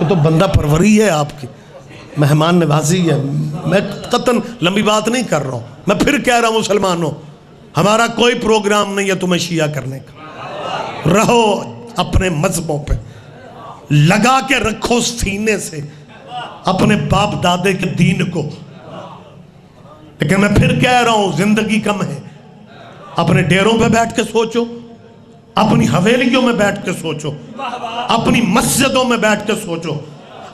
یہ تو بندہ پروری ہے آپ کی، مہمان نوازی ہے. میں قطعاً لمبی بات نہیں کر رہا ہوں. میں پھر کہہ رہا ہوں مسلمانوں، ہمارا کوئی پروگرام نہیں ہے تمہیں شیعہ کرنے کا. رہو اپنے مذہبوں پہ، لگا کے رکھو سینے سے اپنے باپ دادے کے دین کو. لیکن میں پھر کہہ رہا ہوں زندگی کم ہے. اپنے ڈیروں پہ بیٹھ کے سوچو، اپنی حویلیوں میں بیٹھ کے سوچو، اپنی مسجدوں میں بیٹھ کے سوچو،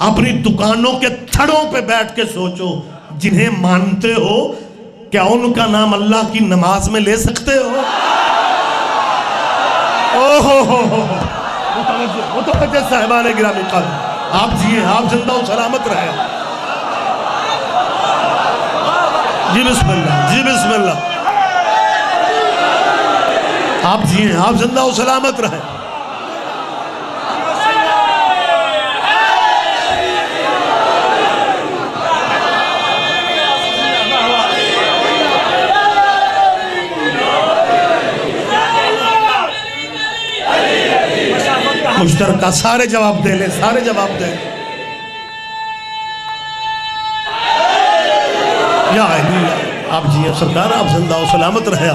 اپنی دکانوں کے تھڑوں پہ بیٹھ کے سوچو. جنہیں مانتے ہو کیا ان کا نام اللہ کی نماز میں لے سکتے ہو؟ متوجہ صاحبان گرامی قدر، آپ جیئے، آپ زندہ و سلامت رہے. جی بسم اللہ، جی بسم اللہ. آپ جیئے، آپ زندہ و سلامت رہے. مشترکہ سارے جواب دے لیں، سارے جواب دے لیں. یا علی آپ جی سرکار، آپ زندہ و سلامت رہے.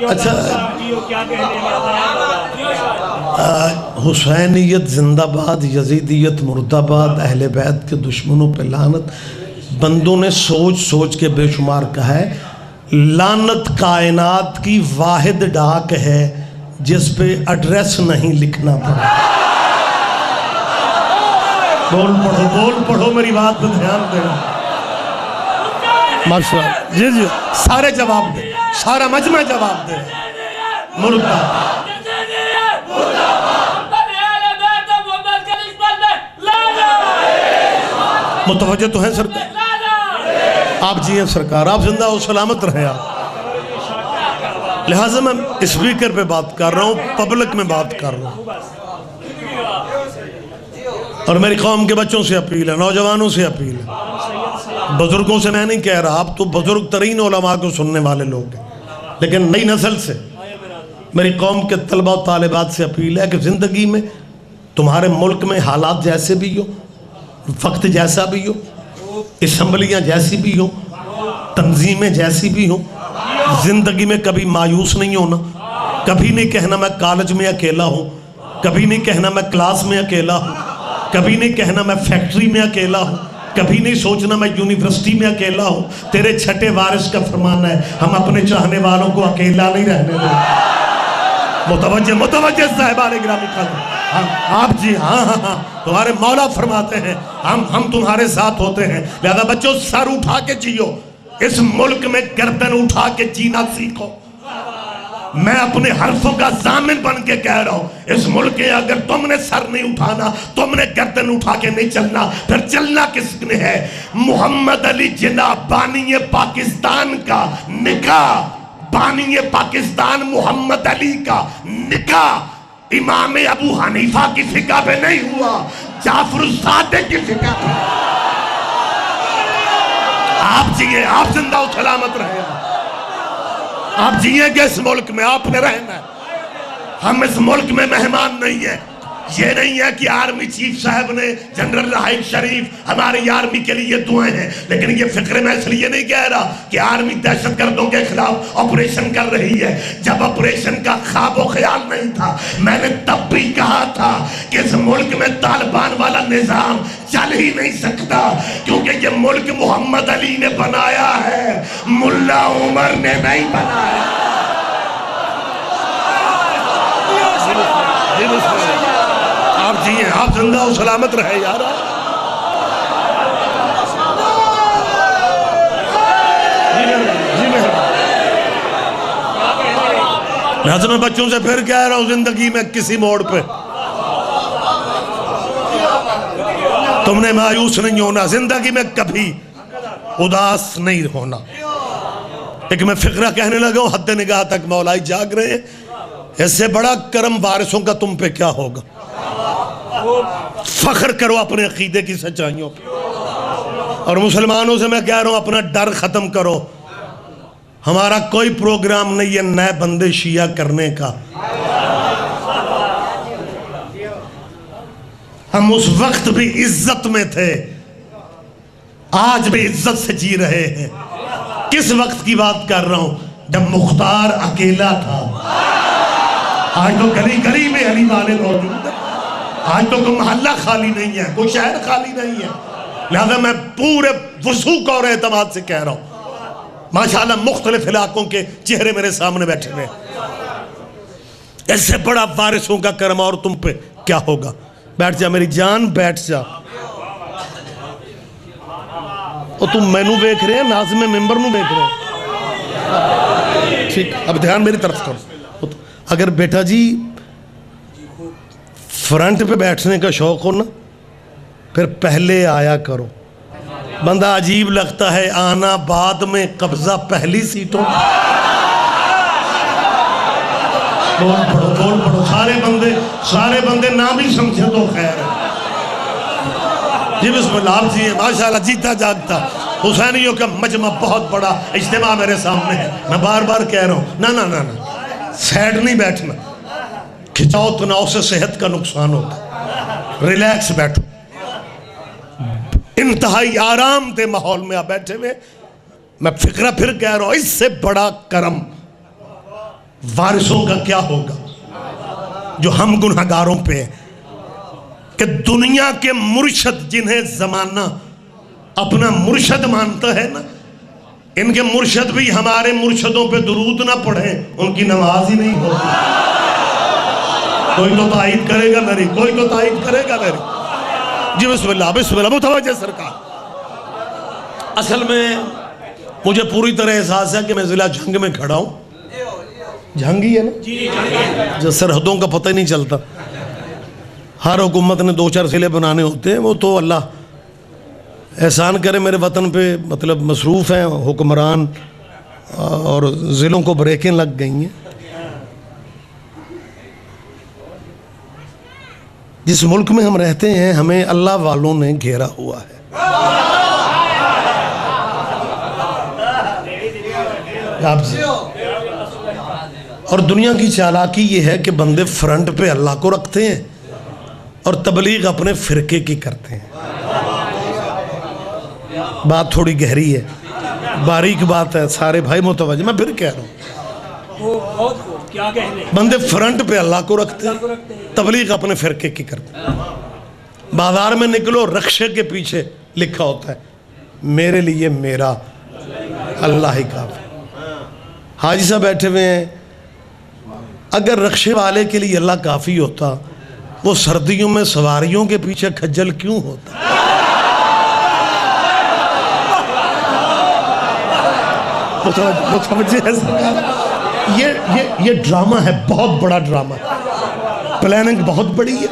اچھا، حسینیت زندہ باد، یزیدیت مردہ باد، اہل بیت کے دشمنوں پہ لعنت. بندوں نے سوچ سوچ کے بے شمار کہا ہے لعنت کائنات کی واحد ڈاک ہے جس پہ ایڈریس نہیں لکھنا پڑا. بول پڑھو میری بات پہ دھیان دینا. ماشاءاللہ، جی جی سارے جواب دے، سارا مجمع جواب دے. مردہ متوجہ تو ہیں سرکار؟ آپ جی ہیں سرکار، آپ زندہ و سلامت رہے. آپ لہٰذا میں اسپیکر پہ بات کر رہا ہوں، پبلک میں بات کر رہا ہوں. اور میری قوم کے بچوں سے اپیل ہے، نوجوانوں سے اپیل ہے. بزرگوں سے میں نہیں کہہ رہا، آپ تو بزرگ ترین علماء کو سننے والے لوگ ہیں، لیکن نئی نسل سے، میری قوم کے طلبہ و طالبات سے اپیل ہے کہ زندگی میں تمہارے ملک میں حالات جیسے بھی ہو، وقت جیسا بھی ہو، اسمبلیاں جیسی بھی ہو، تنظیمیں جیسی بھی ہو، زندگی میں کبھی مایوس نہیں ہونا. کبھی نہیں کہنا میں کالج میں اکیلا ہوں، کبھی نہیں کہنا میں کلاس میں اکیلا ہوں، کبھی نہیں کہنا میں فیکٹری میں اکیلا ہوں، کبھی نہیں سوچنا میں یونیورسٹی میں اکیلا ہوں. تیرے چھٹے وارث کا فرمان ہے ہم اپنے چاہنے والوں کو اکیلا نہیں رہنے دیں. متوجہ صاحبان گرامی قدر، آپ جی ہاں تمہارے مولا فرماتے ہیں ہم تمہارے ساتھ ہوتے ہیں. لہذا بچوں سر اٹھا کے جیو، اس ملک میں گردن اٹھا کے جینا سیکھو. میں اپنے حرفوں کا ضامن بن کے کہہ رہا ہوں، اس ملک کے اگر تم نے سر نہیں اٹھانا، تم نے گردن اٹھا کے نہیں چلنا، پھر چلنا کس نے ہے؟ محمد علی جناح بانی پاکستان کا نکاح، بانی پاکستان محمد علی کا نکاح امام ابو حنیفہ کی فقہ پہ نہیں ہوا، جعفر الصادق کی فقہ پہ. آپ جیئے، آپ زندہ و سلامت رہے. آپ جیئیں گے اس ملک میں، آپ نے رہنا ہے. ہم اس ملک میں مہمان نہیں ہیں. یہ نہیں ہے کہ آرمی چیف صاحب نے، جنرل راحیل شریف ہماری آرمی کے لیے دعائیں ہیں، لیکن یہ فکر میں اس لیے نہیں کہہ رہا کہ آرمی دہشت گردوں کے خلاف آپریشن کر رہی ہے. جب آپریشن کا خواب و خیال نہیں تھا، میں نے تب بھی کہا تھا کہ اس ملک میں طالبان والا نظام چل ہی نہیں سکتا، کیونکہ یہ ملک محمد علی نے بنایا ہے، ملا عمر نے نہیں بنایا. آپ جیئے، آپ زندہ و سلامت رہے یار. لہذا میں بچوں سے پھر کہہ رہا ہوں، زندگی میں کسی موڑ پہ تم نے مایوس نہیں ہونا، زندگی میں کبھی اداس نہیں ہونا. ایک میں فقرہ کہنے لگا ہوں، حد نگاہ تک مولائی جاگ رہے ہیں. اس سے بڑا کرم وارثوں کا تم پہ کیا ہوگا. فخر کرو اپنے عقیدے کی سچائیوں پہ. اور مسلمانوں سے میں کہہ رہا ہوں اپنا ڈر ختم کرو. ہمارا کوئی پروگرام نہیں ہے نئے بندے شیعہ کرنے کا. ہم اس وقت بھی عزت میں تھے، آج بھی عزت سے جی رہے ہیں. کس وقت کی بات کر رہا ہوں؟ جب مختار اکیلا تھا. آج تو گلی گلی میں علی والے موجود ہیں. آج تو کوئی محلہ خالی نہیں ہے، کوئی شہر خالی نہیں ہے. لہذا میں پورے وثوق اور اعتماد سے کہہ رہا ہوں، ماشاءاللہ مختلف علاقوں کے چہرے میرے سامنے بیٹھے ہوئے. اس سے بڑا وارثوں کا کرم اور تم پہ کیا ہوگا. بیٹھ جا میری جان، بیٹھ جا. اور تم میں نو دیکھ رہے ہیں، ناظم ممبر نو دیکھ رہے ہیں. ٹھیک، اب دھیان میری طرف کرو. اگر بیٹا جی فرنٹ پہ بیٹھنے کا شوق ہو نا، پھر پہلے آیا کرو. بندہ عجیب لگتا ہے آنا بعد میں، قبضہ پہلی سیٹوں. بول پڑھو سارے بندے نہ بھی سمجھے تو خیر ہے. جی بسم اللہ. آپ جی ماشاءاللہ جیتا جاگتا حسینیوں کا مجمع بہت بڑا اجتماع میرے سامنے ہے. میں بار بار کہہ رہا ہوں نہ سیڈ نہیں بیٹھنا. کھچاؤ تناؤ سے صحت کا نقصان ہوتا. ریلیکس بیٹھو. انتہائی آرام دہ ماحول میں آپ بیٹھے ہوئے. میں فکرہ پھر کہہ رہا ہوں، اس سے بڑا کرم وارثوں کا کیا ہوگا جو ہم گنہگاروں پہ ہیں، کہ دنیا کے مرشد جنہیں زمانہ اپنا مرشد مانتا ہے نا، ان کے مرشد بھی ہمارے مرشدوں پہ درود نہ پڑھیں، ان کی نماز ہی نہیں ہوتی. کوئی تو تائید کرے گا میری. جی بسم اللہ متوجہ سرکار. اصل میں مجھے پوری طرح احساس ہے کہ میں ضلع جھنگ میں کھڑا ہوں. جھنگ ہی ہے نا جو سرحدوں کا پتہ ہی نہیں چلتا. ہر حکومت نے 2-4 ضلع بنانے ہوتے ہیں، وہ تو اللہ احسان کرے میرے وطن پہ مطلب مصروف ہیں حکمران، اور ضلعوں کو بریکیں لگ گئی ہیں. جس ملک میں ہم رہتے ہیں ہمیں اللہ والوں نے گھیرا ہوا ہے. اور دنیا کی چالاکی یہ ہے کہ بندے فرنٹ پہ اللہ کو رکھتے ہیں اور تبلیغ اپنے فرقے کی کرتے ہیں. بات تھوڑی گہری ہے، باریک بات ہے، سارے بھائی متوجہ. میں پھر کہہ رہا ہوں بندے فرنٹ پہ اللہ کو رکھتے ہیں، تبلیغ اپنے فرقے کی کرتے ہیں. بازار میں نکلو، رکشے کے پیچھے لکھا ہوتا ہے میرے لیے میرا اللہ ہی کافی. حاجی صاحب بیٹھے ہوئے ہیں، اگر رکشے والے کے لیے اللہ کافی ہوتا، وہ سردیوں میں سواریوں کے پیچھے کھجل کیوں ہوتا؟ یہ ڈرامہ ہے، بہت بڑا ڈرامہ. پلاننگ بہت بڑی ہے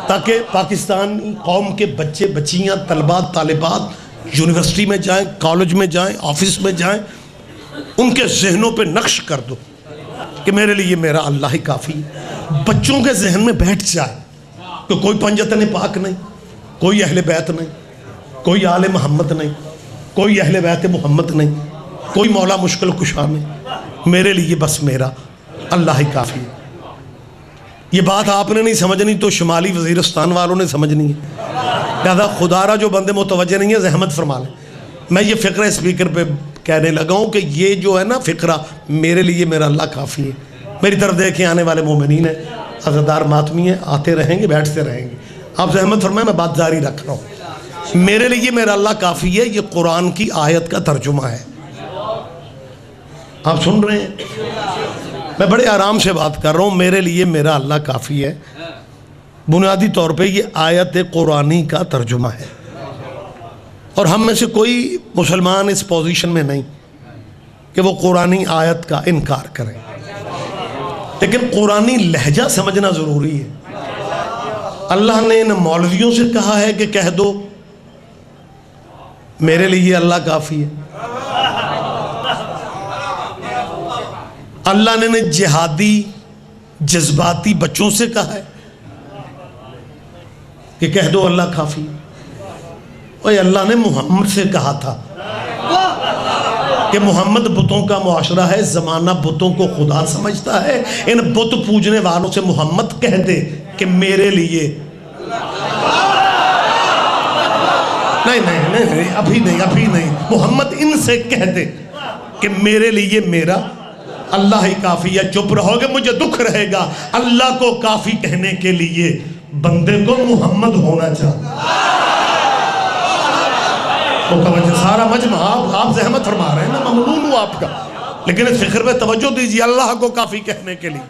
تاکہ پاکستانی قوم کے بچے بچیاں، طلباء طالبات یونیورسٹی میں جائیں، کالج میں جائیں، آفس میں جائیں، ان کے ذہنوں پہ نقش کر دو کہ میرے لیے میرا اللہ ہی کافی ہے. بچوں کے ذہن میں بیٹھ جائے کہ کوئی پنجتن پاک نہیں، کوئی اہل بیت نہیں، کوئی آل محمد نہیں، کوئی اہل بیت محمد نہیں، کوئی مولا مشکل کشا نہیں، میرے لیے بس میرا اللہ ہی کافی ہے. یہ بات آپ نے نہیں سمجھنی تو شمالی وزیرستان والوں نے سمجھنی ہے. لہذا خدا را جو بندے متوجہ نہیں ہیں زحمت فرما لیں. میں یہ فقرہ اسپیکر پہ کہنے لگا ہوں کہ یہ جو ہے نا فقرہ میرے لیے میرا اللہ کافی ہے. میری طرف دیکھیں، آنے والے مومنین ہیں، عزادار ماتمی ہیں، آتے رہیں گے، بیٹھتے رہیں گے. آپ زحمت فرمائیں، میں بات جاری رکھ رہا ہوں. میرے لیے میرا اللہ کافی ہے، یہ قرآن کی آیت کا ترجمہ ہے. آپ سن رہے ہیں؟ میں بڑے آرام سے بات کر رہا ہوں. میرے لیے میرا اللہ کافی ہے، بنیادی طور پہ یہ آیت قرآنی کا ترجمہ ہے. اور ہم میں سے کوئی مسلمان اس پوزیشن میں نہیں کہ وہ قرآنی آیت کا انکار کرے، لیکن قرآنی لہجہ سمجھنا ضروری ہے. اللہ نے ان مولویوں سے کہا ہے کہ کہہ دو میرے لیے اللہ کافی ہے. اللہ نے جہادی جذباتی بچوں سے کہا ہے کہ کہہ دو اللہ کافی ہے. اور اللہ نے محمد سے کہا تھا کہ کہ محمد بتوں کا معاشرہ ہے، زمانہ بتوں کو خدا سمجھتا ہے، ان بت پوجنے والوں سے محمد کہہ دے کہ میرے لیے نہیں، ابھی نہیں، محمد ان سے کہہ دے کہ میرے لیے میرا اللہ ہی کافی ہے۔ چپ رہو گے مجھے دکھ رہے گا، اللہ کو کافی کہنے کے لیے بندے کو محمد ہونا چاہتا۔ متوجہ سارا مجمع، آپ زحمت فرما رہے ہیں، میں ممنون ہوں آپ کا، لیکن اس فکر پہ توجہ دیجیے۔ اللہ کو کافی کہنے کے لیے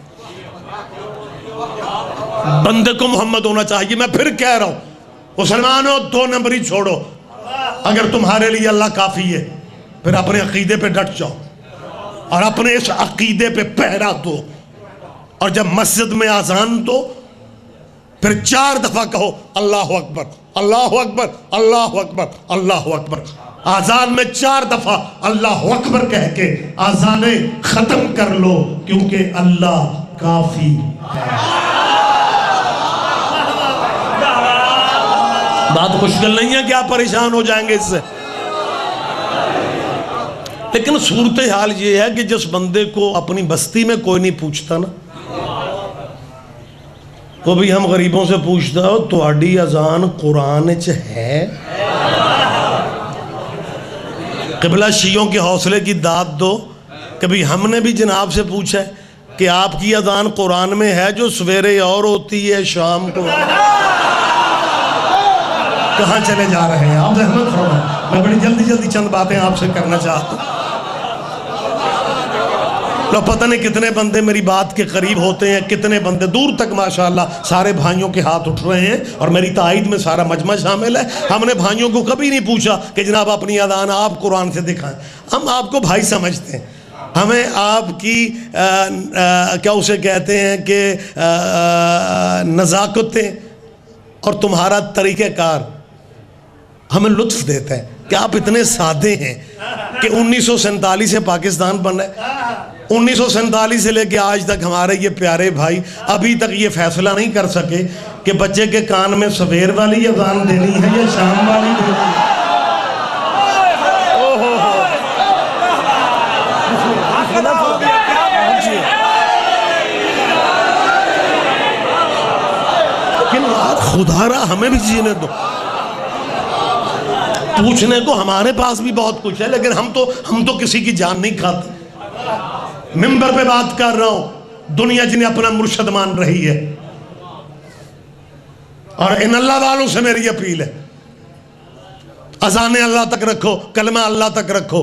بندے کو محمد ہونا چاہیے۔ میں پھر کہہ رہا ہوں مسلمانوں، 2 نمبری چھوڑو، اگر تمہارے لیے اللہ کافی ہے پھر اپنے عقیدے پہ ڈٹ جاؤ اور اپنے اس عقیدے پہ پہرا دو، اور جب مسجد میں اذان دو پھر 4 دفعہ کہو اللہ اکبر، اللہ اکبر، اللہ اکبر، اللہ اکبر۔ اذان میں 4 دفعہ اللہ اکبر کہہ کے اذانیں ختم کر لو، کیونکہ اللہ کافی ہے۔ بات مشکل نہیں ہے کہ آپ پریشان ہو جائیں گے اس سے، لیکن صورتحال یہ ہے کہ جس بندے کو اپنی بستی میں کوئی نہیں پوچھتا نا، وہ بھی ہم غریبوں سے پوچھتا ہو تہاڈی اذان قرآن چ ہے؟ قبلہ شیعوں کے حوصلے کی داد دو، کبھی ہم نے بھی جناب سے پوچھا ہے کہ آپ کی اذان قرآن میں ہے جو سویرے اور ہوتی ہے شام کو؟ کہاں چلے جا رہے ہیں آپ؟ زحمت فرمائیں، میں بڑی جلدی چند باتیں آپ سے کرنا چاہتا ہوں۔ لو پتہ نہیں کتنے بندے میری بات کے قریب ہوتے ہیں، کتنے بندے دور تک ماشاءاللہ سارے بھائیوں کے ہاتھ اٹھ رہے ہیں، اور میری تائید میں سارا مجمع شامل ہے۔ ہم نے بھائیوں کو کبھی نہیں پوچھا کہ جناب اپنی اذان آپ قرآن سے دکھائیں، ہم آپ کو بھائی سمجھتے ہیں، ہمیں آپ کی کیا اسے کہتے ہیں کہ نزاکتیں اور تمہارا طریقہ کار ہمیں لطف دیتا ہے کہ آپ اتنے سادے ہیں کہ 1947 سے پاکستان بنا ہے، 1947 سے لے کے آج تک ہمارے یہ پیارے بھائی ابھی تک یہ فیصلہ نہیں کر سکے کہ بچے کے کان میں سویر والی اذان دینی ہے یا شام والی دینی ہے۔ لیکن خدا را ہمیں بھی جینے دو، پوچھنے کو ہمارے پاس بھی بہت کچھ ہے، لیکن ہم تو کسی کی جان نہیں کھاتے۔ منبر پہ بات کر رہا ہوں، دنیا جنہیں اپنا مرشد مان رہی ہے، اور ان اللہ والوں سے میری اپیل ہے اذانیں اللہ تک رکھو، کلمہ اللہ تک رکھو۔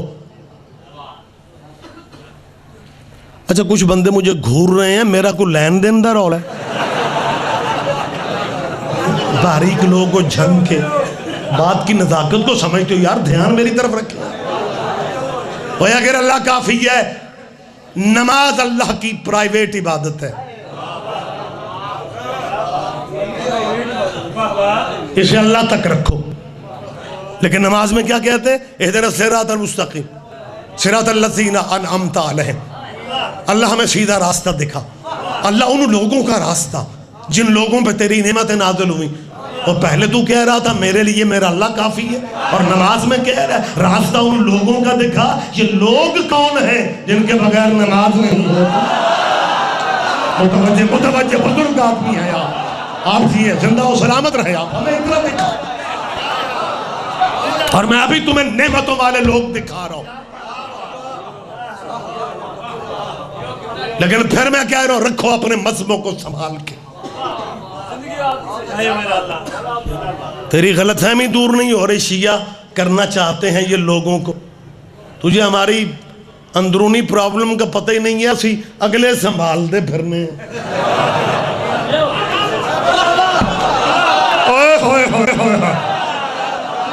اچھا کچھ بندے مجھے گھور رہے ہیں، میرا کوئی لین دین دا رول ہے؟ باریک لوگوں کو جھن کے بات کی نزاکت کو سمجھتے ہو یار، دھیان میری طرف رکھیں۔ وہ اگر اللہ کافی ہے، نماز اللہ کی پرائیویٹ عبادت ہے، اسے اللہ تک رکھو۔ لیکن نماز میں کیا کہتے ہیں؟ اہدنا الصراط المستقیم صراط الذین انعمت علیہم، اللہ ہمیں سیدھا راستہ دکھا، اللہ ان لوگوں کا راستہ جن لوگوں پہ تیری نعمتیں نازل ہوئی۔ اور پہلے تو کہہ رہا تھا میرے لیے میرا اللہ کافی ہے، اور نماز میں کہہ رہا ہے راستہ ان لوگوں کا دکھا۔ یہ لوگ کون ہیں جن کے بغیر نماز نہیں ہوتی؟ متوجہ بزرگ آدمی ہے آپ جی زندہ و سلامت رہے، آپ ہمیں اتنا دکھا، اور میں ابھی تمہیں نعمتوں والے لوگ دکھا رہا ہوں۔ لیکن پھر میں کہہ رہا ہوں رکھو اپنے مذہبوں کو سنبھال کے، تیری غلط فہمی دور نہیں ہو رہی۔ شیعہ کرنا چاہتے ہیں یہ لوگوں کو، تجھے ہماری اندرونی پرابلم کا پتہ ہی نہیں ہے، اسی اگلے سنبھال دے پھرنے۔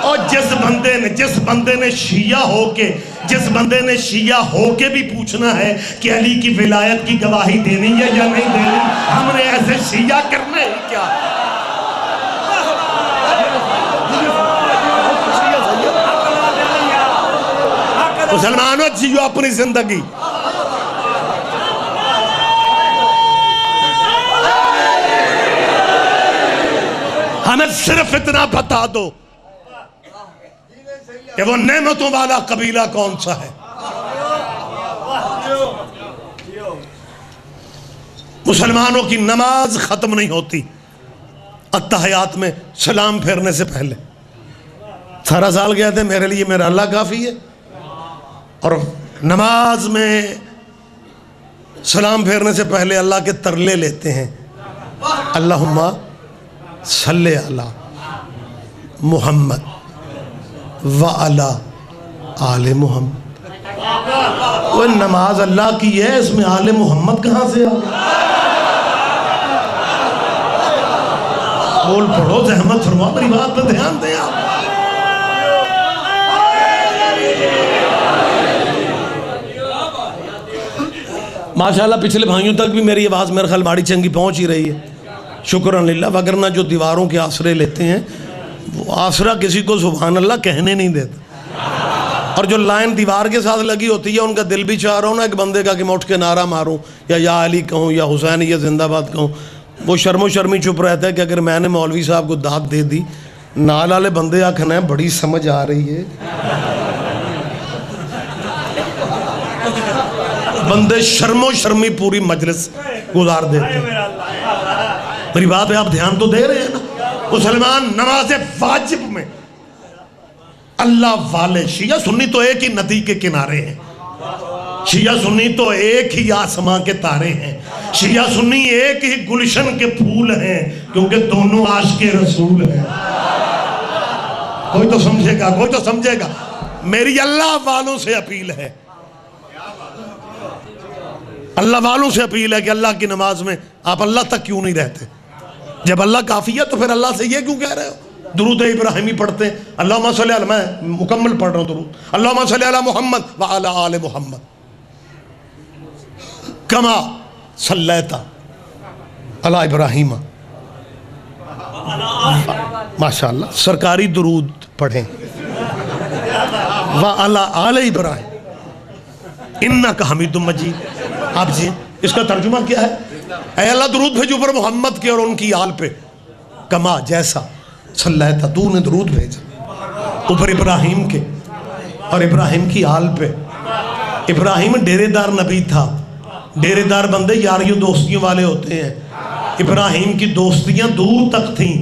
اور جس بندے نے شیعہ ہو کے بھی پوچھنا ہے کہ علی کی ولایت کی گواہی دینی ہے یا نہیں دینی، ہم نے ایسے شیعہ کرنے ہی کیا؟ مسلمانوں جیو اپنی زندگی، ہمیں صرف اتنا بتا دو کہ وہ نعمتوں والا قبیلہ کون سا ہے۔ مسلمانوں کی نماز ختم نہیں ہوتی اتحیات میں سلام پھیرنے سے پہلے۔ سارا سال کہتے ہیں میرے لیے میرا اللہ کافی ہے، اور نماز میں سلام پھیرنے سے پہلے اللہ کے ترلے لیتے ہیں، اللہم صلی علی محمد وعلی آل محمد۔ وہ نماز اللہ کی ہے، اس میں آل محمد کہاں سے آ گیا؟ بول پڑھو، زحمت فرما، میری بات پہ دھیان دیں آپ۔ ماشاءاللہ پچھلے بھائیوں تک بھی میری آواز میرے خیال ماڑی چنگی پہنچ ہی رہی ہے، شکران للہ، وگرنہ جو دیواروں کے آسرے لیتے ہیں وہ آسرا کسی کو سبحان اللہ کہنے نہیں دیتا، اور جو لائن دیوار کے ساتھ لگی ہوتی ہے ان کا دل بھی چاہ رہا ہوں نا ایک بندے کا کہ میں اٹھ کے نعرہ ماروں یا علی کہوں یا حسین یا زندہ باد کہوں، وہ شرم و شرمی چپ رہتا ہے کہ اگر میں نے مولوی صاحب کو داد دے دی، نال والے بندے آکھنا ہے بڑی سمجھ آ رہی ہے، بندے شرم و شرمی پوری مجلس گزار دیتے ہیں۔ میری بات پہ آپ دھیان تو دے رہے ہیں نا؟ مسلمان نماز واجب میں اللہ والے، شیعہ سنی تو ایک ہی ندی کے کنارے ہیں، شیعہ سنی تو ایک ہی آسمان کے تارے ہیں، شیعہ سنی ایک ہی گلشن کے پھول ہیں، کیونکہ دونوں عاشق رسول ہیں۔ کوئی تو سمجھے گا، کوئی تو سمجھے گا۔ میری اللہ والوں سے اپیل ہے، اللہ والوں سے اپیل ہے کہ اللہ کی نماز میں آپ اللہ تک کیوں نہیں رہتے؟ جب اللہ کافی ہے تو پھر اللہ سے یہ کیوں کہہ رہے ہو؟ درود ابراہیمی پڑھتے ہیں، اللہم صلی علی، میں مکمل پڑھ رہا ہوں درود، اللہم صلی علی محمد وعلی آل محمد کما صلیت علی ابراہیم۔ ماشاءاللہ سرکاری درود پڑھیں، وعلی آل ابراہیم انک حمید مجید۔ آپ جی اس کا ترجمہ کیا ہے؟ اے اللہ درود بھیجو پر محمد کے اور ان کی آل پہ، کما جیسا صلیت تو نے درود بھیجا اوپر ابراہیم کے اور ابراہیم کی آل پہ۔ ابراہیم ڈیرے دار نبی تھا، ڈیرے دار بندے یاریوں دوستیوں والے ہوتے ہیں، ابراہیم کی دوستیاں دور تک تھیں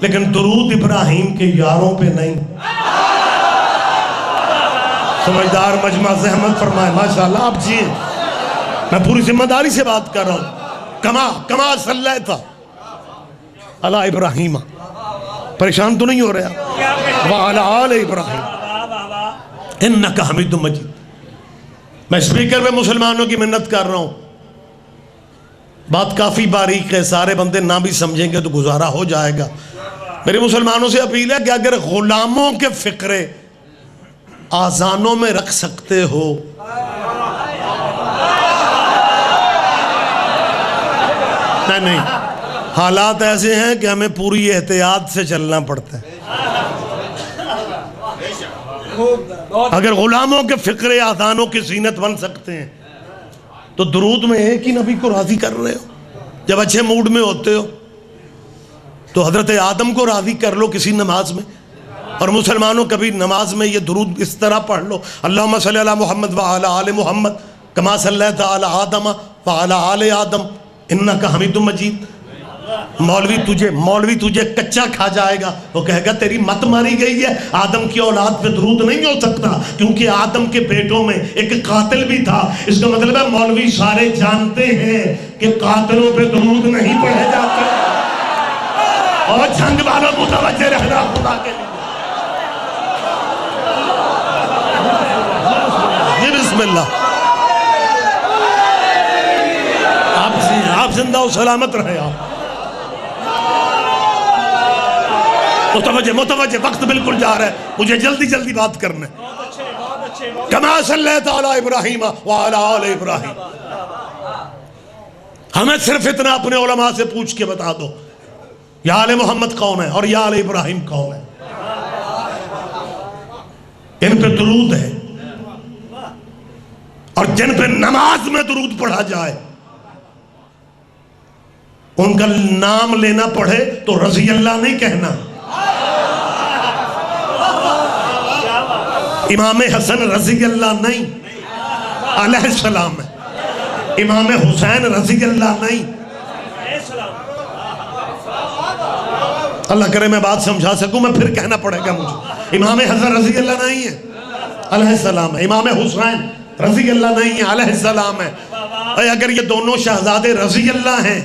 لیکن درود ابراہیم کے یاروں پہ نہیں۔ سمجھدار مجمع زحمت فرمائے، ماشاءاللہ آپ جی، میں پوری ذمہ داری سے بات کر رہا ہوں۔ کما صلیت علی ابراہیم، پریشان تو نہیں ہو رہا؟ وعلی آل ابراہیم انک حمید مجید۔ میں اسپیکر پہ مسلمانوں کی منت کر رہا ہوں، بات کافی باریک ہے، سارے بندے نہ بھی سمجھیں گے تو گزارا ہو جائے گا۔ میرے مسلمانوں سے اپیل ہے کہ اگر غلاموں کے فقرے آذانوں میں رکھ سکتے ہو، نہیں، حالات ایسے ہیں کہ ہمیں پوری احتیاط سے چلنا پڑتا ہے۔ اگر غلاموں کے فقرے آذانوں کی زینت بن سکتے ہیں تو درود میں ایک ہی نبی کو راضی کر رہے ہو۔ جب اچھے موڈ میں ہوتے ہو تو حضرت آدم کو راضی کر لو کسی نماز میں، اور مسلمانوں کبھی نماز میں یہ درود اس طرح پڑھ لو، اللہم صلی علی محمد وعلی آل محمد کما صلیت علی آدم وعلی آل آدم انک حمید مجید۔ مولوی تجھے کچا کھا جائے گا، وہ کہے گا تیری مت ماری گئی ہے، آدم کی اولاد پہ درود نہیں ہو سکتا کیونکہ آدم کے بیٹوں میں ایک قاتل بھی تھا۔ اس کا مطلب ہے مولوی سارے جانتے ہیں کہ قاتلوں پہ درود نہیں پڑھے جاتے، اور جنگ والوں متوجہ رہنا خدا کے لیے۔ جی بسم اللہ، آپ زندہ و سلامت رہے۔ آپ متوجہ، وقت بالکل جا رہا ہے، مجھے جلدی بات کرنا ہے۔ کما صلیت علی ابراہیم وعلی آل ابراہیم۔ ہمیں صرف اتنا اپنے علماء سے پوچھ کے بتا دو، یا آل محمد کون ہے اور یا آل ابراہیم کون ہے؟ ان پہ درود ہے، اور جن پہ نماز میں درود پڑھا جائے ان کا نام لینا پڑھے تو رضی اللہ نہیں کہنا۔ امام حسن رضی اللہ نہیں، علیہ السلام ہے۔ امام حسین رضی اللہ نہیں، اللہ کرے میں بات سمجھا سکوں، میں پھر کہنا پڑے گا مجھے۔ امام حسن رضی اللہ نہیں ہے، علیہ السلام ہے۔ امام حسین رضی اللہ نہیں ہے، علیہ السلام ہے۔ اے اگر یہ دونوں شہزادے رضی اللہ ہیں،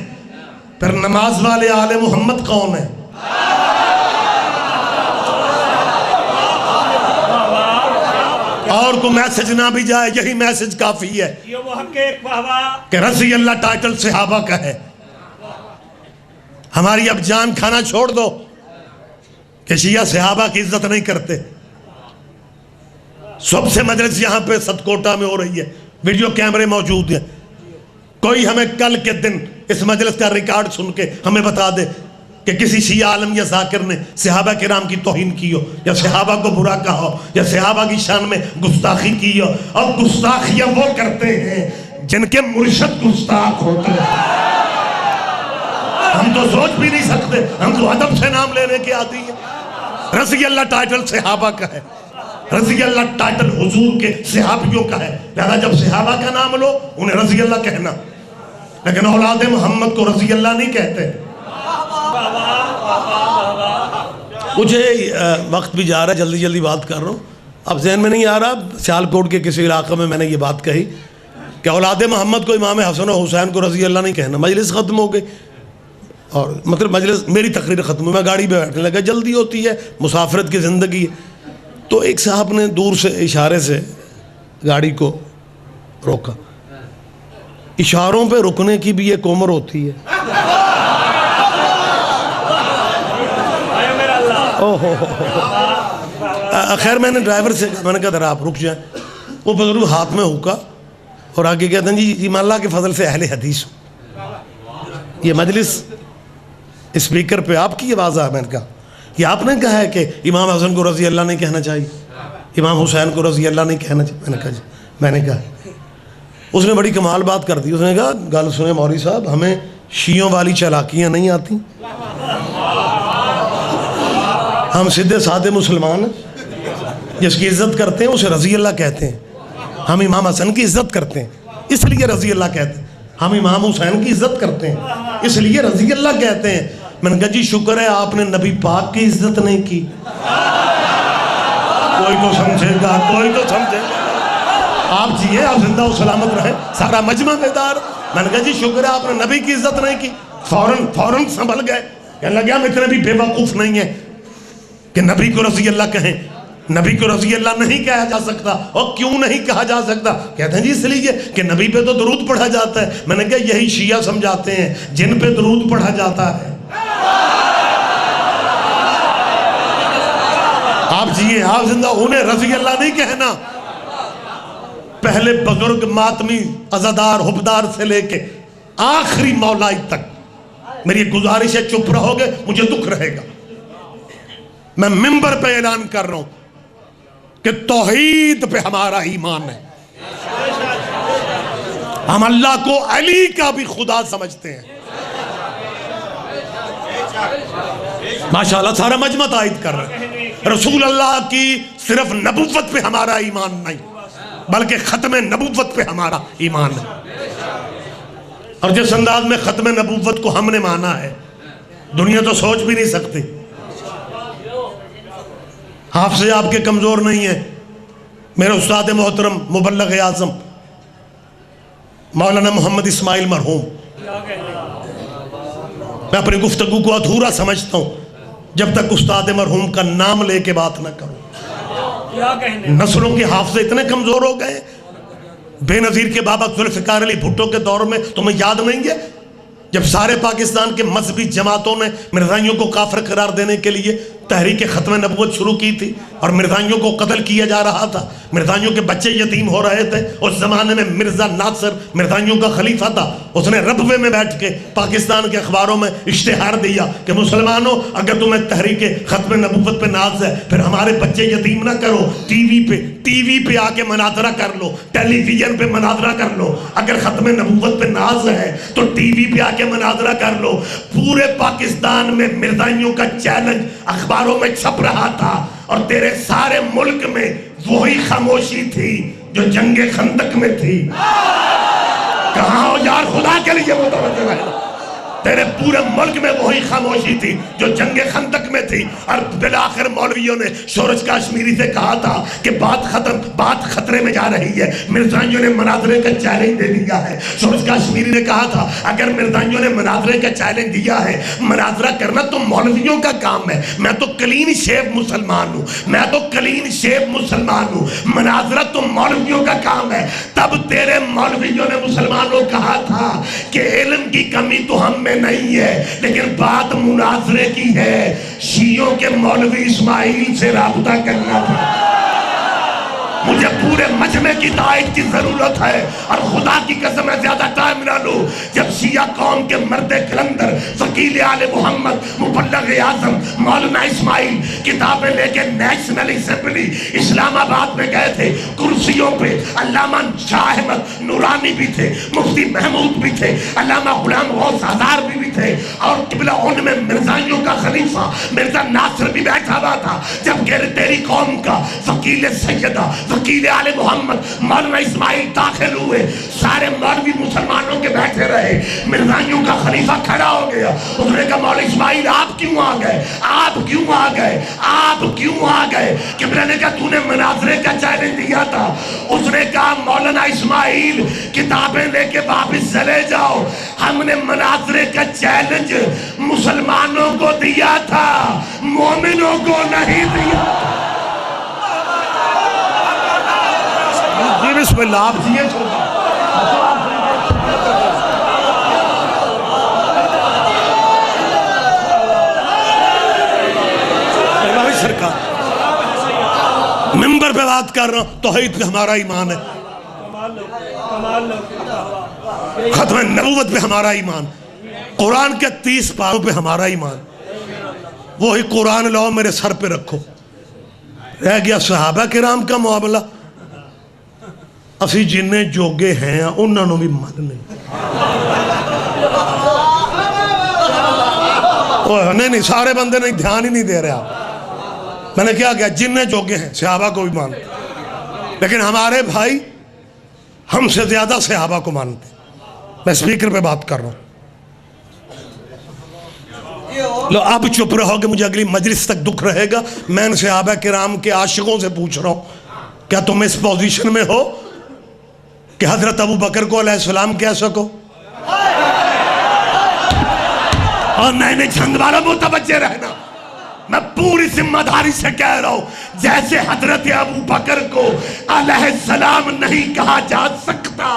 پھر نماز والے آل محمد کون ہیں؟ اور کو میسج نہ بھی جائے، یہی میسج کافی ہے کہ رضی اللہ ٹائٹل صحابہ کا ہے۔ ہماری اب جان کھانا چھوڑ دو کہ شیعہ صحابہ کی عزت نہیں کرتے۔ سب سے مجلس یہاں پہ صدکوٹہ میں ہو رہی ہے، ویڈیو کیمرے موجود ہیں۔ کوئی ہمیں کل کے دن اس مجلس کا ریکارڈ سن کے ہمیں بتا دے کہ کسی شیعہ عالم یا ذاکر نے صحابہ کرام کی توہین کی ہو، یا صحابہ کو برا کہا ہو، یا صحابہ کی شان میں گستاخی کی ہو۔ اور گستاخیاں وہ کرتے ہیں جن کے مرشد گستاخ ہوتے ہیں۔ ہم تو سوچ بھی نہیں سکتے، ہم تو ادب سے نام لینے کے عادی ہیں۔ رضی اللہ ٹائٹل صحابہ کا ہے، رضی اللہ ٹائٹل حضور کے صحابیوں کا ہے، لہذا جب صحابہ کا نام لو انہیں رضی اللہ کہنا، لیکن اولاد محمد کو رضی اللہ نہیں کہتے۔ مجھے وقت بھی جا رہا ہے، جلدی جلدی بات کر رہا ہوں۔ اب ذہن میں نہیں آ رہا، سیالکوٹ کے کسی علاقے میں نے یہ بات کہی کہ اولاد محمد کو امام حسن و حسین کو رضی اللہ نہیں کہنا۔ مجلس ختم ہو گئی، اور مطلب مجلس میری تقریر ختم ہوئی، میں گاڑی پہ بیٹھنے لگا، جلدی ہوتی ہے، مسافرت کی زندگی ہے۔ تو ایک صاحب نے دور سے اشارے سے گاڑی کو روکا۔ اشاروں پہ رکنے کی بھی ایک عمر ہوتی ہے۔ خیر میں نے ڈرائیور سے کہا، میں نے کہا ذرا آپ رک جائیں۔ وہ بزرگ ہاتھ میں ہوکا اور آگے کہتے ہیں جی میں اللہ کے فضل سے اہل حدیث ہوں۔ یہ مجلس اسپیکر پہ آپ کی آواز ہے۔ میں نے کہا یہ آپ نے کہا ہے کہ امام حسن کو رضی اللہ نہیں کہنا چاہیے، امام حسین کو رضی اللہ نہیں کہنا چاہیے؟ میں نے کہا جی، میں نے کہا۔ اس نے بڑی کمال بات کر دی، اس نے کہا گل سنیں مولوی صاحب، ہمیں شیعوں والی چالاکیاں نہیں آتی، ہم سیدھے سادے مسلمان ہیں، جس کی عزت کرتے ہیں اسے رضی اللہ کہتے ہیں۔ ہم امام حسن کی عزت کرتے ہیں اس لیے رضی اللہ کہتے ہیں، ہم امام حسین کی عزت کرتے ہیں اس لیے رضی اللہ کہتے ہیں۔ میں نے کہا جی شکر ہے آپ نے نبی پاک کی عزت نہیں کی۔ کوئی تو سمجھے گا، کوئی تو سمجھے گا۔ آپ جیئے، آپ زندہ و سلامت رہے، سارا مجمع بیدار۔ میں نے کہا جی شکر ہے آپ نے نبی کی عزت نہیں کی۔ فوراً سنبھل گئے، کہنے لگے ہم اتنے بھی بے وقوف نہیں ہیں کہ نبی کو رضی اللہ کہیں۔ نبی کو رضی اللہ نہیں کہا جا سکتا۔ اور کیوں نہیں کہا جا سکتا؟ کہتے ہیں جی اس لیے کہ نبی پہ تو درود پڑھا جاتا ہے۔ میں نے کہا یہی شیعہ سمجھاتے ہیں جن پہ درود پڑھا جاتا ہے۔ آپ جیئے، آپ زندہ، انہیں رضی اللہ نہیں کہنا۔ پہلے بزرگ ماتمی عزادار حبدار سے لے کے آخری مولائی تک میری گزارش ہے چپ رہو گے مجھے دکھ رہے گا۔ میں منبر پہ اعلان کر رہا ہوں کہ توحید پہ ہمارا ایمان ہے۔ ہم اللہ کو علی کا بھی خدا سمجھتے ہیں۔ ماشاءاللہ سارا مجمع تائید کر رہے ہیں۔ رسول اللہ کی صرف نبوت پہ ہمارا ایمان نہیں بلکہ ختم نبوت پہ ہمارا ایمان ہے۔ اور جس انداز میں ختم نبوت کو ہم نے مانا ہے دنیا تو سوچ بھی نہیں سکتی۔ حافظے آپ کے کمزور نہیں ہیں۔ میرے استاد محترم مبلغ اعظم مولانا محمد اسماعیل مرحوم، میں اپنی گفتگو کو ادھورا سمجھتا ہوں جب تک استاد مرحوم کا نام لے کے بات نہ کروں۔ نسلوں کے حافظے اتنے کمزور ہو گئے۔ بے نظیر کے بابا ذوالفقار علی بھٹو کے دور میں تمہیں یاد نہیں ہے جب سارے پاکستان کے مذہبی جماعتوں نے مرزائیوں کو کافر قرار دینے کے لیے تحریک ختم نبوت شروع کی تھی اور مرزائیوں کو قتل کیا جا رہا تھا، مرزائیوں کے بچے یتیم ہو رہے تھے۔ اس زمانے میں مرزا ناصر مرزائیوں کا خلیفہ تھا، اس نے ربوے میں بیٹھ کے پاکستان کے اخباروں میں اشتہار دیا کہ مسلمانوں اگر تمہیں تحریک ختم نبوت پہ ناز ہے پھر ہمارے بچے یتیم نہ کرو، ٹی وی پہ آ کے مناظرہ کر لو، ٹیلی ویژن پہ مناظرہ کر لو، اگر ختم نبوت پہ ناز ہے تو ٹی وی پہ آ کے مناظرہ کر لو۔ پورے پاکستان میں مرزائیوں کا چیلنج اخباروں میں چھپ رہا تھا اور تیرے سارے ملک میں وہی خاموشی تھی جو جنگ خندق میں تھی۔ کہاں ہو یار، خدا کے لیے متوجہ رہنا۔ تیرے پورے ملک میں وہی خاموشی تھی جو جنگ خندق میں تھی، اور بالآخر مولویوں نے سورج کاشمیری سے کہا تھا کہ بات خطرے میں جا رہی ہے، مرزائیوں نے مناظرے کا چیلنج دے دیا ہے۔ سورج کاشمیری نے کہا تھا اگر مرزائیوں نے مناظرے کا چیلنج دیا ہے، مناظرہ کرنا تو مولویوں کا کام ہے، میں تو کلین شیو مسلمان ہوں، میں تو کلین شیو مسلمان ہوں، مناظرہ تو مولویوں کا کام ہے۔ تب تیرے مولویوں نے مسلمانوں کہا تھا کہ علم کی کمی تو ہم میں نہیں ہے، لیکن بات مناظرے کی ہے، شیعوں کے مولوی اسماعیل سے رابطہ کرنا تھا۔ مجھے پورے مجمع کی تائید کی ضرورت ہے، اور خدا کی قسم ہے زیادہ ٹائم نہ لو۔ جب شیعہ قوم کے مرد کلندر وکیل آل محمد مبلغ اعظم مولانا اسماعیل کتابیں لے کے نیشنل اسمبلی اسلام آباد میں گئے تھے، کرسیوں پہ علامہ شاہ احمد نورانی بھی تھے، مفتی محمود بھی تھے، علامہ غلام غوث ہزار بھی تھے، اور قبلہ ان میں مرزائیوں کا خلیفہ مرزا ناصر بھی بیٹھا ہوا تھا۔ جب تیری قوم کا وکیل سیدہ وکیل آل محمد مولانا اسماعیل داخل ہوئے، سارے مولوی مسلمانوں کے بیٹھے رہے، مرزائیوں کا خلیفہ کھڑا ہو گیا۔ اس نے کہا مولانا اسماعیل آپ کیوں آ گئے، آپ کیوں آ گئے، آپ کیوں آ گئے؟ قبلہ نے کہا تو نے مناظرے کا چیلنج دیا تھا۔ اس نے کہا مولانا اسماعیل کتابیں لے کے واپس چلے جاؤ، ہم نے مناظرے کا چیلنج مسلمانوں کو دیا تھا، مومنوں کو نہیں دیا۔ بسم اللہ آپ جیئے چھوڑا سرکار ممبر پہ بات کر رہا ہوں، توحید پہ ہمارا ایمان ہے، ختم نبوت پہ ہمارا ایمان، قرآن کے 30 پاروں پہ ہمارا ایمان، وہی قرآن لاؤ میرے سر پہ رکھو۔ رہ گیا صحابہ کرام کا معاملہ، اسی جنہیں جوگے ہیں انہوں نے بھی من نہیں، نہیں سارے بندے نہیں دھیان ہی نہیں دے رہے آپ۔ میں نے کیا کہا جنہیں جوگے ہیں صحابہ کو بھی مانتے، لیکن ہمارے بھائی ہم سے زیادہ صحابہ کو مانتے۔ میں سپیکر پہ بات کر رہا ہوں، لو اب چپ رہو گے مجھے اگلی مجلس تک دکھ رہے گا۔ میں ان صحابہ کرام کے عاشقوں سے پوچھ رہا ہوں، کیا تم اس پوزیشن میں ہو کہ حضرت ابو بکر کو علیہ السلام کہہ سکو؟ اور نئے نئے جھنگ والا متوجہ رہنا، میں پوری ذمہ داری سے کہہ رہا ہوں، جیسے حضرت ابو بکر کو علیہ السلام نہیں کہا جا سکتا،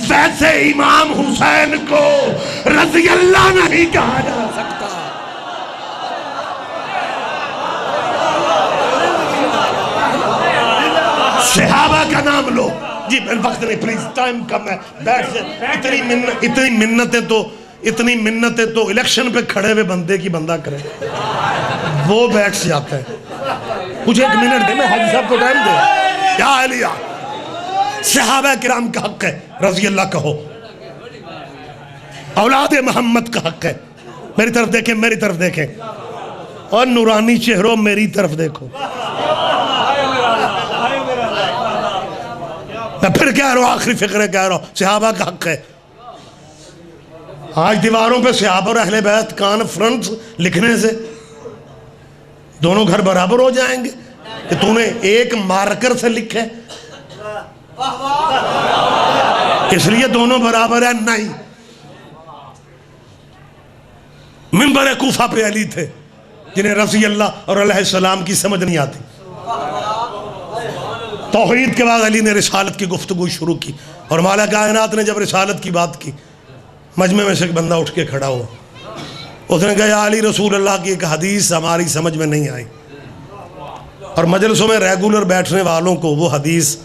ویسے امام حسین کو رضی اللہ نہیں کہا جا سکتا۔ صحابہ کا نام لو جی، وقت نہیں پلیز، ٹائم کم ہے، بیٹھ سے اتنی منتیں تو الیکشن پہ کھڑے ہوئے بندے کی بندہ کرے، وہ بیٹھ سے جاتا ہے۔ مجھے 1 منٹ دے، میں حاجی صاحب کو ٹائم دے۔ یا علیہ صحابہ کرام کا حق ہے، رضی اللہ کہو، اولاد محمد کا حق ہے۔ میری طرف دیکھیں، میری طرف دیکھیں، اور نورانی چہروں میری طرف دیکھو۔ میں پھر کہہ رہا ہوں، آخری فقرے کہہ رہا ہوں، صحابہ کا حق ہے۔ آج دیواروں پہ صحابہ اور اہل بیت کانفرنس لکھنے سے دونوں گھر برابر ہو جائیں گے کہ تو نے ایک مارکر سے لکھے اس لیے دونوں برابر ہیں؟ نہیں۔ منبر کوفہ پہ علی تھے جنہیں رضی اللہ اور علیہ السلام کی سمجھ نہیں آتی، توحید کے بعد علی نے رسالت کی گفتگو شروع کی، اور مولا کائنات نے جب رسالت کی بات کی، مجمع میں سے ایک بندہ اٹھ کے کھڑا ہوا، اس نے کہا یا علی، رسول اللہ کی ایک حدیث ہماری سمجھ میں نہیں آئی، اور مجلسوں میں ریگولر بیٹھنے والوں کو وہ حدیث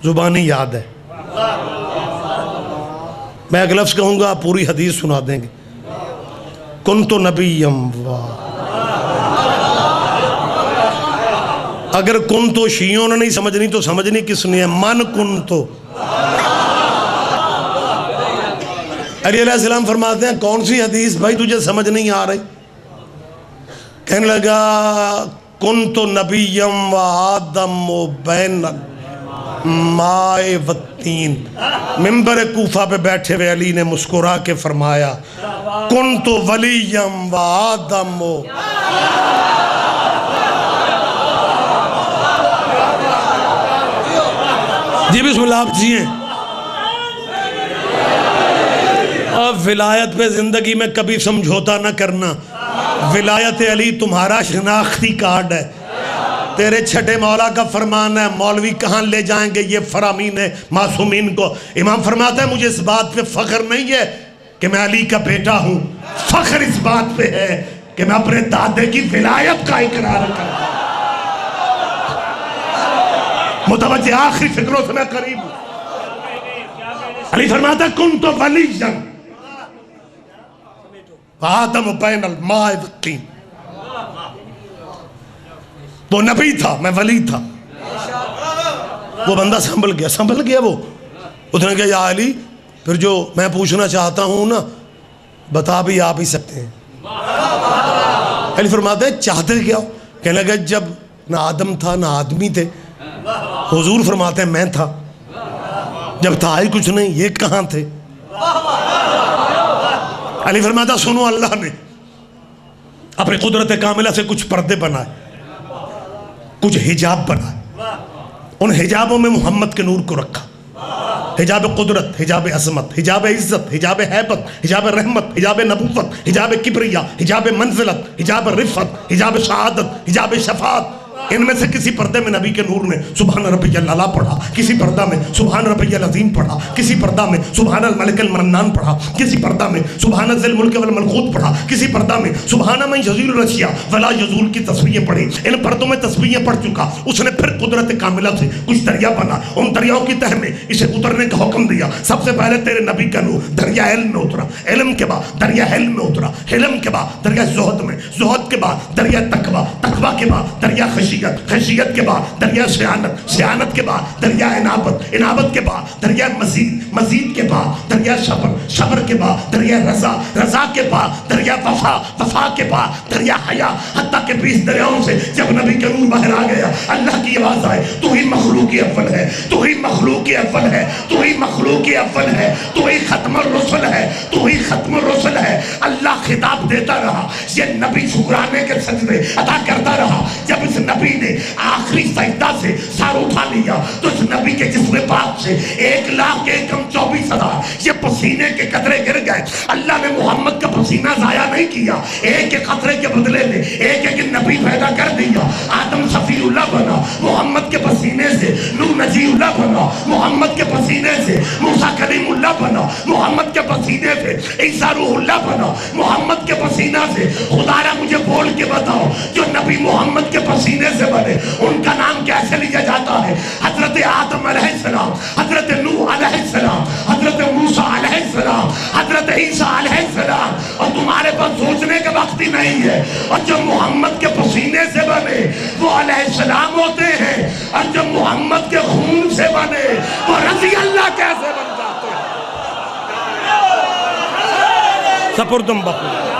زبانی یاد ہے، میں ایک لفظ کہوں گا آپ پوری حدیث سنا دیں گے۔ کنت نبیم اگر کن تو شیعوں نے نہیں سمجھنی تو سمجھنی کس نے ہے؟ من کن تو علی علیہ السلام فرماتے ہیں کون سی حدیث بھائی تجھے سمجھ نہیں آ رہی؟ کہنے لگا کن تو نبیم و آدم و بین مائے و تین۔ منبر کوفہ پہ بیٹھے ہوئے علی نے مسکرا کے فرمایا کنت ولیم و آدم و جی بسم اللہ آپ جیئیں. اب ولایت پہ زندگی میں کبھی سمجھوتا نہ کرنا. ولایت علی تمہارا شناختی کارڈ ہے. تیرے چھٹے مولا کا فرمان ہے. مولوی کہاں لے جائیں گے یہ فرامین معصومین کو؟ امام فرماتا ہے مجھے اس بات پہ فخر نہیں ہے کہ میں علی کا بیٹا ہوں، فخر اس بات پہ ہے کہ میں اپنے دادے کی ولایت کا اقرار کرتا ہوں. متوجہ آخری فکروں سے میں قریب ہوں. علی فرماتا ہے کنت ولیا آدم بین الماء والطین. وہ نبی تھا، میں ولی تھا. وہ بندہ سنبھل گیا وہ. اس نے کہا یا علی پھر جو میں پوچھنا چاہتا ہوں نا بتا بھی آپ ہی سکتے ہیں. علی فرماتے ہیں چاہتے کیا ہو؟ کہنے لگا جب نہ آدم تھا نہ آدمی تھے. حضور فرماتے ہیں میں تھا. جب تھا ہی کچھ نہیں یہ کہاں تھے؟ علی فرماتا سنو اللہ نے اپنی قدرت کاملہ سے کچھ پردے بنائے، کچھ حجاب بنائے. ان حجابوں میں محمد کے نور کو رکھا. حجاب قدرت، حجاب عظمت، حجاب عزت، حجاب حیبت، حجاب رحمت، حجاب نبوت، حجاب کبریہ، حجاب منزلت، حجاب رفعت، حجاب شہادت، حجاب شفاعت. ان میں سے کسی پردے میں نبی کے نور نے سبحان ربی العلیٰ پڑھا، کسی پردہ میں سبحان ربی العظیم پڑھا، کسی پردہ میں سبحان الملک المنان پڑھا، کسی پردہ میں سبحان ذی الملک والملکوت پڑھا، کسی پردہ میں سبحان من یزول الاشیاء ولا یزول کی تسبیحیں پڑھی. ان پردوں میں تسبیحیں پڑھ چکا. اس نے پھر قدرت کاملہ سے کچھ دریا بنا. ان دریاؤں کی تہ میں اسے اترنے کا حکم دیا. سب سے پہلے تیرے نبی کا نور دریا علم میں اترا، علم کے بعد دریا علم میں اترا، علم کے بعد دریا زہد میں، زہد کے بعد دریا تقویٰ، تقویٰ کے بعد دریا خشیت، خشیت کے بعد دریا سیانت، سیانت کے بعد دریا عنابت، عنابت کے بعد دریا مزید، مزید کے بعد دریا صبر، صبر کے بعد دریا رضا، رضا کے بعد دریا وفا، وفا کے بعد دریا حیا. حتیٰ کہ 20 دریاؤں سے جب نبی کا نور باہر آ گیا اللہ کی آواز آئے تو ہی مخلوق اول ہے، تو ہی مخلوق اول ہے، تو ہی مخلوق اول ہے، تو ہی ختم الرسل ہے، تو ہی ختم الرسل ہے. اللہ خطاب دیتا رہا. یہ نبی شکرانے کے سجدے ادا کرتا رہا. جب اس نبی نے آخری سجدہ سے سر اٹھا لیا تو اس نبی کے جسم پاک سے 1,24,000 یہ پسینے کے قطرے گر گئے. اللہ نے محمد کا پسینہ ضائع نہیں کیا. ایک ایک قطرے کے بدلے میں ایک ایک نبی پیدا کر دیا. آدم صفی اللہ بنا محمد کے پسینے سے، نوح نجی اللہ بنا محمد کے پسینے سے، موسیٰ کلیم اللہ بنا محمد کے پسینے سے، عیسیٰ روح اللہ بنا محمد کے پسینہ سے. خدا را مجھے بول کے بتاؤ جو نبی محمد کے پسینے سے بنے ان کا نام کیسے لیا جاتا ہے؟ حضرت آدم علیہ السلام، حضرت نوح علیہ السلام، حضرت موسیٰ علیہ السلام، حضرت عیسیٰ علیہ السلام. اور تمہارے پاس سوچنے کا وقت ہی نہیں ہے. اور جو محمد کے پسینے سے بنے وہ علیہ السلام ہوتے ہیں، اور جو محمد کے خون سے بنے وہ رضی اللہ کیسے بن جاتے ہیں؟ سپردم بخور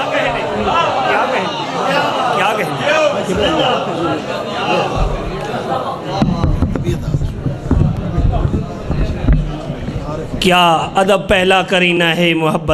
کیا ادب پہلا کرینہ ہے محبت